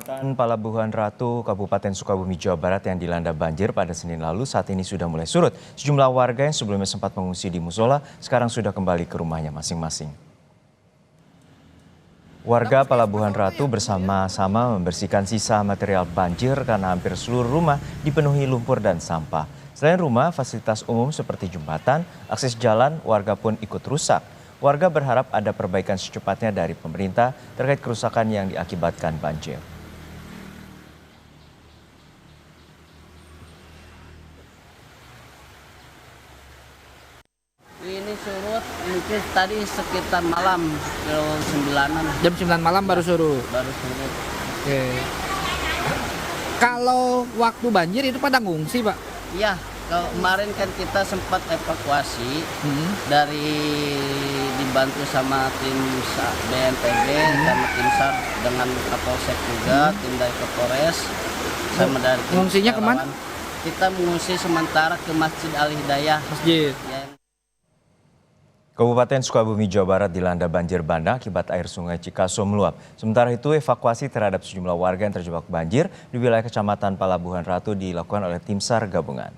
Kecamatan Palabuhan Ratu, Kabupaten Sukabumi, Jawa Barat yang dilanda banjir pada Senin lalu saat ini sudah mulai surut. Sejumlah warga yang sebelumnya sempat mengungsi di musola sekarang sudah kembali ke rumahnya masing-masing. Warga Palabuhan Ratu bersama-sama membersihkan sisa material banjir karena hampir seluruh rumah dipenuhi lumpur dan sampah. Selain rumah, fasilitas umum seperti jembatan, akses jalan, warga pun ikut rusak. Warga berharap ada perbaikan secepatnya dari pemerintah terkait kerusakan yang diakibatkan banjir. Ini surut mungkin tadi sekitar malam Jam 9 malam baru surut. baru surut. Oke. Kalau waktu banjir itu pada ngungsi, Pak? Iya, kalau kemarin kan kita sempat evakuasi dari dibantu sama tim BNPB sama tim SAR dengan Kapolsek juga, tim dari Kapolres sama dari tim Ngungsinya relawan. kemana? Kita mengungsi sementara ke Masjid Al Hidayah. Masjid. Ya, Kabupaten Sukabumi, Jawa Barat dilanda banjir bandang akibat air sungai Cikaso meluap. Sementara itu, evakuasi terhadap sejumlah warga yang terjebak banjir di wilayah Kecamatan Palabuhan Ratu dilakukan oleh tim SAR gabungan.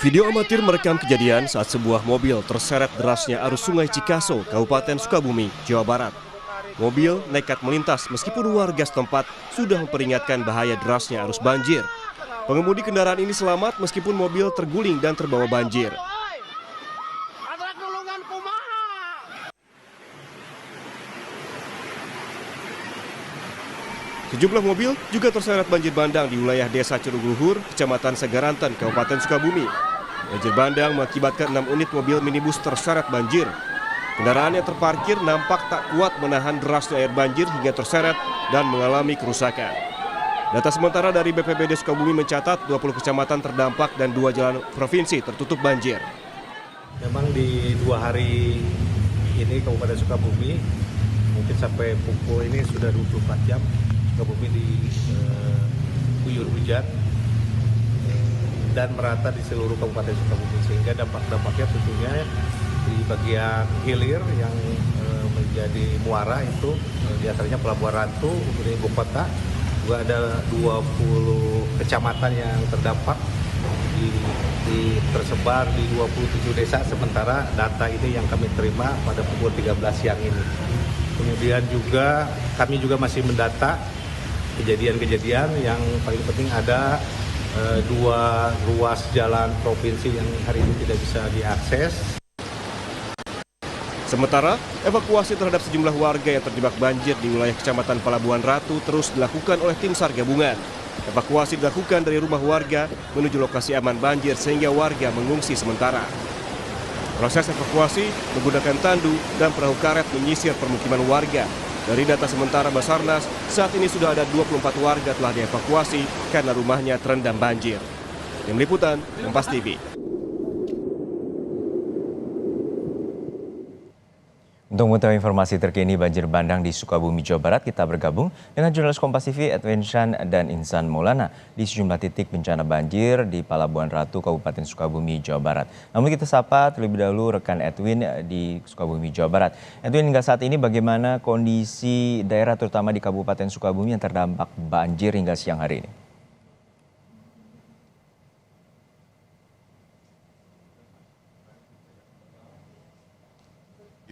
Video amatir merekam kejadian saat sebuah mobil terseret derasnya arus sungai Cikaso, Kabupaten Sukabumi, Jawa Barat. Mobil nekat melintas meskipun warga setempat sudah memperingatkan bahaya derasnya arus banjir. Pengemudi kendaraan ini selamat meskipun mobil terguling dan terbawa banjir. Sejumlah mobil juga terseret banjir bandang di wilayah Desa Curugluhur, Kecamatan Segaranten, Kabupaten Sukabumi. Banjir bandang mengakibatkan 6 unit mobil minibus terseret banjir. Kendaraan yang terparkir nampak tak kuat menahan derasnya air banjir hingga terseret dan mengalami kerusakan. Data sementara dari BPBD Sukabumi mencatat 20 kecamatan terdampak dan 2 jalan provinsi tertutup banjir. Memang di 2 hari ini Kabupaten Sukabumi mungkin sampai pukul ini sudah 24 jam Sukabumi diguyur hujan dan merata di seluruh Kabupaten Sukabumi, sehingga dampak-dampaknya tentunya di bagian hilir yang menjadi muara itu diantaranya Palabuhan Ratu untuk ibu kota, juga ada 20 kecamatan yang terdampak tersebar di 27 desa, sementara data ini yang kami terima pada pukul 13 siang ini. Kemudian juga kami juga masih mendata kejadian-kejadian yang paling penting ada 2 ruas jalan provinsi yang hari ini tidak bisa diakses. Sementara, evakuasi terhadap sejumlah warga yang terjebak banjir di wilayah Kecamatan Palabuhan Ratu terus dilakukan oleh tim SAR gabungan. Evakuasi dilakukan dari rumah warga menuju lokasi aman banjir sehingga warga mengungsi sementara. Proses evakuasi menggunakan tandu dan perahu karet menyisir permukiman warga. Dari data sementara Basarnas, saat ini sudah ada 24 warga telah dievakuasi karena rumahnya terendam banjir. Tim Liputan, Kompas TV. Untuk mengetahui informasi terkini banjir bandang di Sukabumi, Jawa Barat, kita bergabung dengan jurnalis Kompas TV Edwin Shan dan Insan Maulana di sejumlah titik bencana banjir di Palabuhan Ratu, Kabupaten Sukabumi, Jawa Barat. Namun kita sapa terlebih dahulu rekan Edwin di Sukabumi, Jawa Barat. Edwin, hingga saat ini bagaimana kondisi daerah terutama di Kabupaten Sukabumi yang terdampak banjir hingga siang hari ini?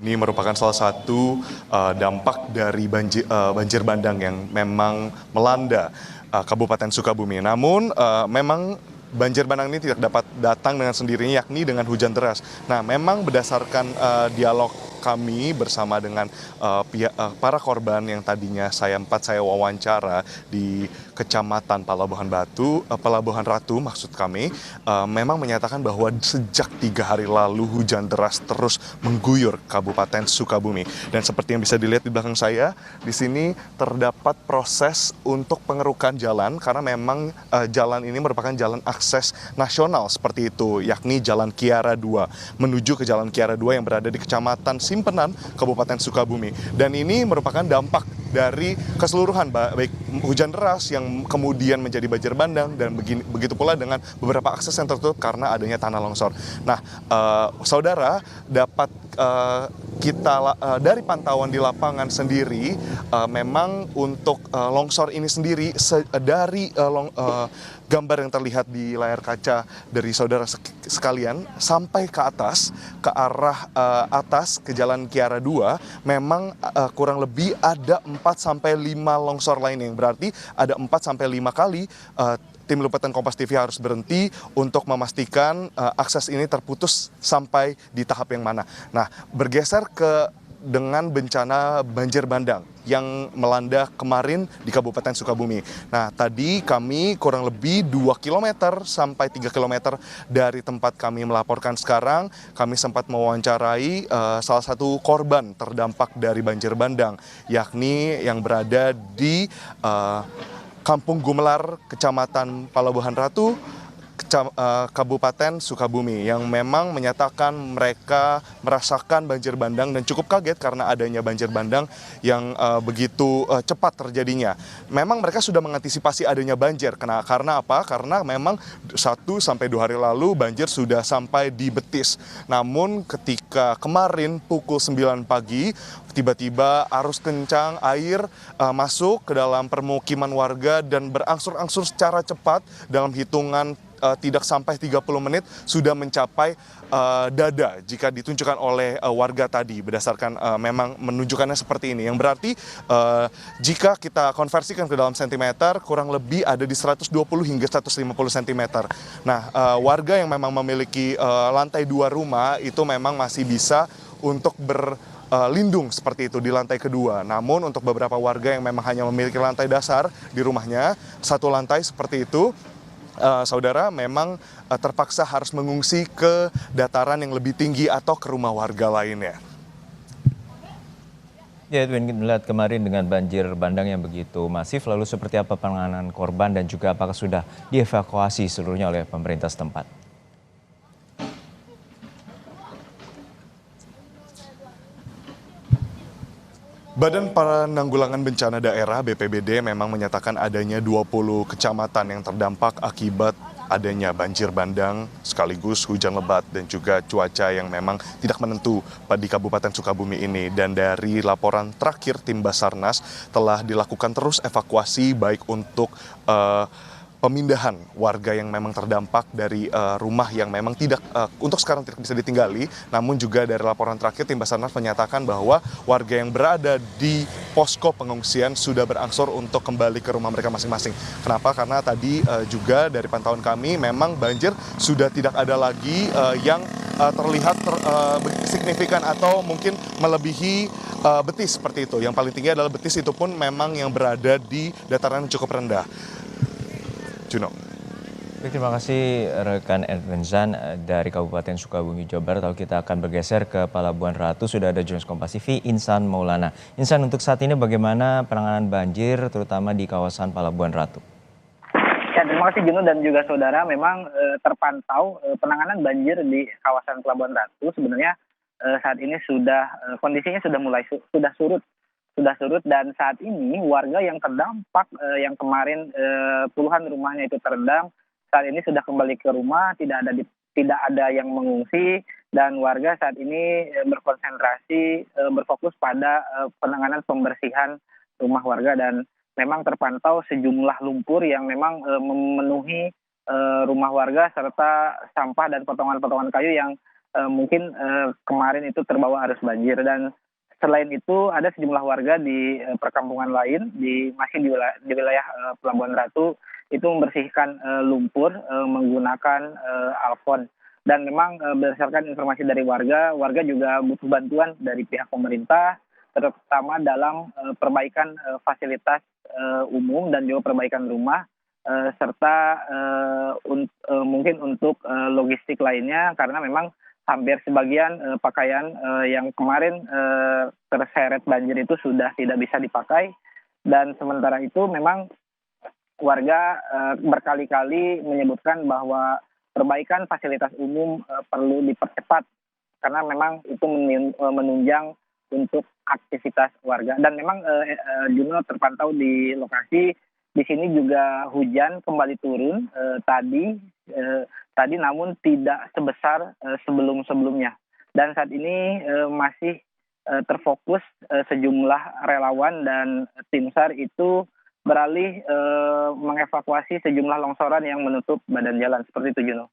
Ini merupakan salah satu dampak dari banjir bandang yang memang melanda Kabupaten Sukabumi. Namun memang banjir bandang ini tidak dapat datang dengan sendirinya, yakni dengan hujan deras. Nah, memang berdasarkan dialog kami bersama dengan para korban yang tadinya saya wawancara di Kecamatan Palabuhan Ratu maksud kami, memang menyatakan bahwa sejak 3 hari lalu hujan deras terus mengguyur Kabupaten Sukabumi. Dan seperti yang bisa dilihat di belakang saya, di sini terdapat proses untuk pengerukan jalan karena memang jalan ini merupakan jalan akses nasional seperti itu, yakni Jalan Kiara 2 menuju ke Jalan Kiara 2 yang berada di Kecamatan Simpenan, Kabupaten Sukabumi. Dan ini merupakan dampak dari keseluruhan, baik hujan deras yang kemudian menjadi banjir bandang dan begitu pula dengan beberapa akses yang tertutup karena adanya tanah longsor. Nah, saudara dapat dari pantauan di lapangan sendiri, memang untuk longsor ini sendiri dari gambar yang terlihat di layar kaca dari saudara sekalian sampai ke atas, ke arah atas ke Jalan Kiara 2, memang kurang lebih ada 4-5 longsor lain, yang berarti ada 4-5 kali tim liputan Kompas TV harus berhenti untuk memastikan akses ini terputus sampai di tahap yang mana. Nah, bergeser dengan bencana banjir bandang yang melanda kemarin di Kabupaten Sukabumi. Nah, tadi kami kurang lebih 2 km sampai 3 km dari tempat kami melaporkan sekarang, kami sempat mewawancarai salah satu korban terdampak dari banjir bandang, yakni yang berada di Kampung Gumelar, Kecamatan Palabuhan Ratu, Kabupaten Sukabumi, yang memang menyatakan mereka merasakan banjir bandang dan cukup kaget karena adanya banjir bandang yang begitu cepat terjadinya. Memang mereka sudah mengantisipasi adanya banjir. Karena apa? Karena memang 1-2 hari lalu banjir sudah sampai di Betis. Namun ketika kemarin pukul 9 pagi, tiba-tiba arus kencang air masuk ke dalam permukiman warga dan berangsur-angsur secara cepat dalam hitungan tidak sampai 30 menit sudah mencapai dada jika ditunjukkan oleh warga tadi, berdasarkan memang menunjukkannya seperti ini, yang berarti jika kita konversikan ke dalam sentimeter kurang lebih ada di 120 hingga 150 cm. Nah, warga yang memang memiliki lantai 2 rumah itu memang masih bisa untuk berlindung seperti itu di lantai kedua. Namun untuk beberapa warga yang memang hanya memiliki lantai dasar di rumahnya, satu lantai seperti itu, saudara memang terpaksa harus mengungsi ke dataran yang lebih tinggi atau ke rumah warga lainnya. Ya, Edwin, melihat kemarin dengan banjir bandang yang begitu masif, lalu seperti apa penanganan korban dan juga apakah sudah dievakuasi seluruhnya oleh pemerintah setempat? Badan Penanggulangan Bencana Daerah BPBD memang menyatakan adanya 20 kecamatan yang terdampak akibat adanya banjir bandang sekaligus hujan lebat dan juga cuaca yang memang tidak menentu di Kabupaten Sukabumi ini. Dan dari laporan terakhir tim Basarnas telah dilakukan terus evakuasi baik untuk pemindahan warga yang memang terdampak dari rumah yang memang tidak untuk sekarang tidak bisa ditinggali, namun juga dari laporan terakhir tim Basarnas menyatakan bahwa warga yang berada di posko pengungsian sudah berangsur untuk kembali ke rumah mereka masing-masing. Kenapa? Karena tadi juga dari pantauan kami memang banjir sudah tidak ada lagi yang terlihat signifikan atau mungkin melebihi Betis seperti itu. Yang paling tinggi adalah Betis, itu pun memang yang berada di dataran yang cukup rendah. Juno. Baik, terima kasih rekan Edwin Zan dari Kabupaten Sukabumi, Jawa Barat. Lalu kita akan bergeser ke Palabuhan Ratu. Sudah ada jurnalis Kompas TV, Insan Maulana. Insan, untuk saat ini bagaimana penanganan banjir terutama di kawasan Palabuhan Ratu? Ya, terima kasih Juno dan juga saudara. Memang terpantau penanganan banjir di kawasan Palabuhan Ratu sebenarnya saat ini kondisinya sudah mulai surut. Dan saat ini warga yang terdampak yang kemarin puluhan rumahnya itu terendam, saat ini sudah kembali ke rumah, tidak ada yang mengungsi, dan warga saat ini berkonsentrasi berfokus pada penanganan pembersihan rumah warga. Dan memang terpantau sejumlah lumpur yang memang memenuhi rumah warga serta sampah dan potongan-potongan kayu yang mungkin kemarin itu terbawa arus banjir. Dan selain itu ada sejumlah warga di perkampungan lain masih di wilayah Pelabuhan Ratu itu membersihkan lumpur menggunakan alfon. Dan memang berdasarkan informasi dari warga juga butuh bantuan dari pihak pemerintah, terutama dalam perbaikan fasilitas umum dan juga perbaikan rumah serta mungkin untuk logistik lainnya, karena memang hampir sebagian pakaian yang kemarin terseret banjir itu sudah tidak bisa dipakai. Dan sementara itu memang warga berkali-kali menyebutkan bahwa perbaikan fasilitas umum perlu dipercepat karena memang itu menunjang untuk aktivitas warga. Dan memang Juno terpantau di lokasi, di sini juga hujan kembali turun tadi namun tidak sebesar sebelum-sebelumnya. Dan saat ini masih terfokus sejumlah relawan dan tim SAR itu beralih mengevakuasi sejumlah longsoran yang menutup badan jalan. Seperti itu, Juno.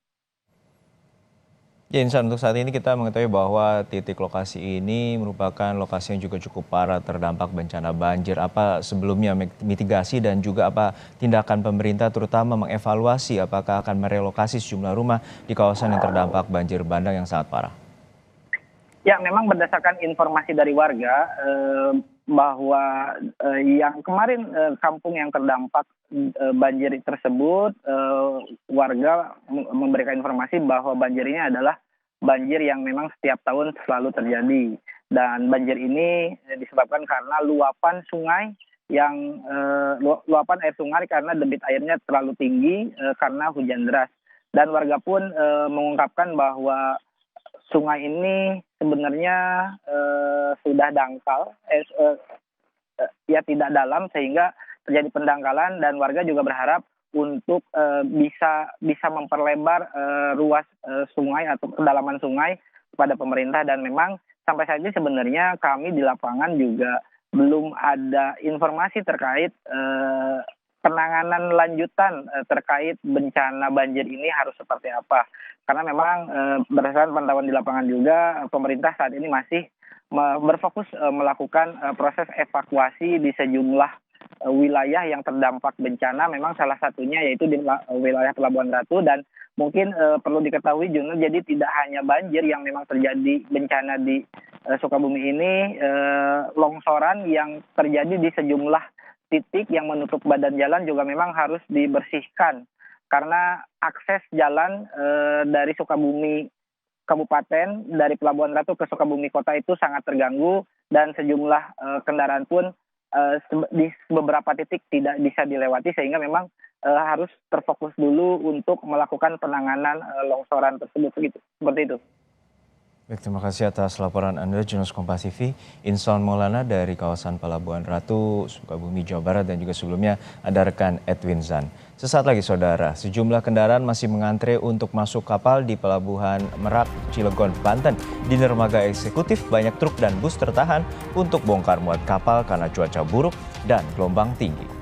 Ya Insan, untuk saat ini kita mengetahui bahwa titik lokasi ini merupakan lokasi yang juga cukup parah terdampak bencana banjir. Apa sebelumnya mitigasi dan juga apa tindakan pemerintah terutama mengevaluasi apakah akan merelokasi sejumlah rumah di kawasan yang terdampak banjir bandang yang sangat parah? Ya, memang berdasarkan informasi dari warga bahwa yang kemarin kampung yang terdampak banjir tersebut, warga memberikan informasi bahwa banjir ini adalah banjir yang memang setiap tahun selalu terjadi. Dan banjir ini disebabkan karena luapan sungai yang luapan air sungai karena debit airnya terlalu tinggi karena hujan deras. Dan warga pun mengungkapkan bahwa sungai ini sebenarnya sudah dangkal, ya tidak dalam sehingga terjadi pendangkalan, dan warga juga berharap untuk bisa memperlebar ruas sungai atau kedalaman sungai kepada pemerintah. Dan memang sampai saat ini sebenarnya kami di lapangan juga belum ada informasi terkait penanganan lanjutan terkait bencana banjir ini harus seperti apa. Karena memang berdasarkan pantauan di lapangan juga, pemerintah saat ini masih berfokus melakukan proses evakuasi di sejumlah wilayah yang terdampak bencana. Memang salah satunya yaitu di wilayah Pelabuhan Ratu. Dan mungkin perlu diketahui Juno, jadi tidak hanya banjir yang memang terjadi bencana di Sukabumi ini, longsoran yang terjadi di sejumlah titik yang menutup badan jalan juga memang harus dibersihkan. Karena akses jalan dari Sukabumi Kabupaten, dari Pelabuhan Ratu ke Sukabumi Kota itu sangat terganggu, dan sejumlah kendaraan pun di beberapa titik tidak bisa dilewati, sehingga memang harus terfokus dulu untuk melakukan penanganan longsoran tersebut. Seperti itu. Baik, terima kasih atas laporan Anda, jurnalis Kompas TV, Insan Maulana dari kawasan Pelabuhan Ratu, Sukabumi, Jawa Barat, dan juga sebelumnya ada rekan Edwin Zan. Sesaat lagi saudara, sejumlah kendaraan masih mengantre untuk masuk kapal di Pelabuhan Merak, Cilegon, Banten. Di dermaga eksekutif, banyak truk dan bus tertahan untuk bongkar muat kapal karena cuaca buruk dan gelombang tinggi.